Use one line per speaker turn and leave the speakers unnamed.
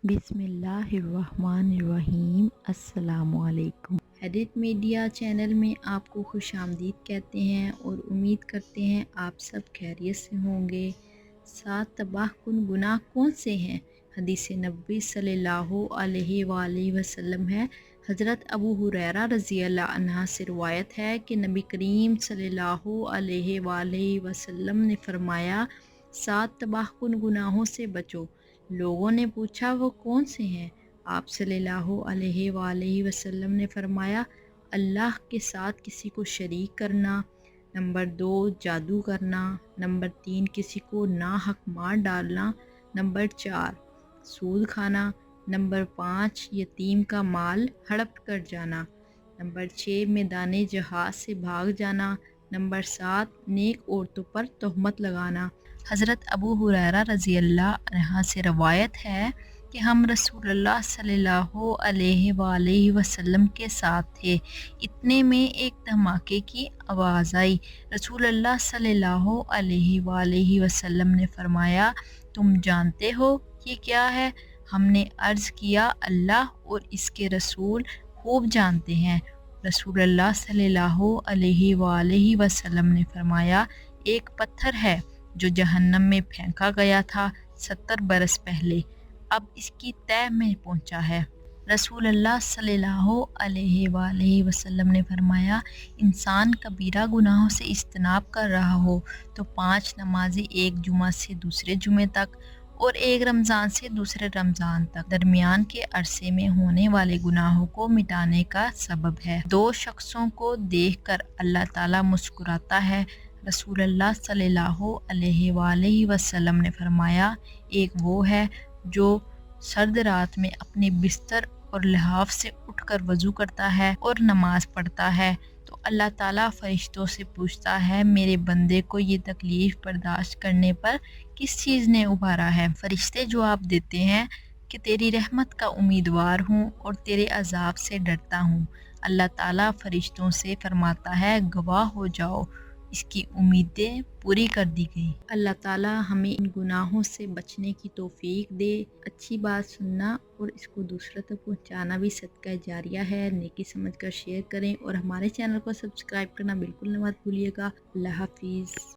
बिस्मिल्लाहिर्रहमानिर्रहीम। अस्सलामुअलैकुम। Edit media channel में आपको खुश आमदीद कहते हैं और उम्मीद करते हैं आप सब खैरियत से होंगे। 7 तबाहकुन गुनाह कौन से हैं? हदीस नबी सल्लल्लाहु अलैहि वसल्लम है। हज़रत अबू हुरैरा रज़ी अल्लाह अन्हा से रिवायत है कि नबी करीम सल्लल्लाहु अलैहि वसल्लम ने फरमाया, 7 तबाहकुन गुनाहों से बचो। लोगों ने पूछा वो कौन से हैं? आप सल्लल्लाहु अलैहि वसल्लम ने फरमाया, अल्लाह के साथ किसी को शरीक करना, नंबर 2 जादू करना, नंबर 3 किसी को नाहक मार डालना, नंबर 4 सूद खाना, नंबर 5 यतीम का माल हड़प कर जाना, नंबर 6 मैदाने जहाज से भाग जाना, नंबर 7 नेक औरतों पर तोहमत लगाना। हज़रत अबू हुरैरा रज़ी अल्लाह अन्हा से रवायत है कि हम रसूलुल्लाह सल्लल्लाहु अलैहि वसल्लम के साथ थे। इतने में एक धमाके की आवाज़ आई। रसूलुल्लाह सल्लल्लाहु अलैहि वसल्लम ने फरमाया, तुम जानते हो ये क्या है? हमने अर्ज़ किया, अल्लाह और इसके रसूल खूब जानते हैं। रसूलुल्लाह सल्लल्लाहु अलैहि वसल्लम ने फरमाया, एक पत्थर है जो जहन्नम में फेंका गया था 70 बरस पहले, अब इसकी तह में पहुंचा है। रसूलुल्लाह सल्लल्लाहु अलैहि वसल्लम ने फरमाया, इंसान कबीरा गुनाहों से इज्तनाब कर रहा हो तो 5 नमाज़ें एक जुमा से दूसरे जुमे तक और एक रमज़ान से दूसरे रमज़ान तक दरमियान के अरसे में होने वाले गुनाहों को मिटाने का सबब है। 2 शख्सों को देखकर अल्लाह ताला मुस्कुराता है। रसूलुल्लाह सल्लल्लाहु अलैहि वसल्लम ने फरमाया, एक वो है जो सर्द रात में अपने बिस्तर और लिहाफ से उठकर वज़ू करता है और नमाज पढ़ता है तो अल्लाह ताला फरिश्तों से पूछता है, मेरे बंदे को ये तकलीफ़ बर्दाश्त करने पर किस चीज़ ने उभारा है? फरिश्ते जवाब देते हैं कि तेरी रहमत का उम्मीदवार हूँ और तेरे अजाब से डरता हूँ। अल्लाह ताला फरिश्तों से फरमाता है, गवाह हो जाओ, इसकी उम्मीदें पूरी कर दी गई। अल्लाह ताला हमें इन गुनाहों से बचने की तौफीक दे। अच्छी बात सुनना और इसको दूसरों तक पहुंचाना भी सदका जारिया है। नेकी समझकर शेयर करें और हमारे चैनल को सब्सक्राइब करना बिल्कुल न मत भूलिएगा। अल्लाह हाफिज़।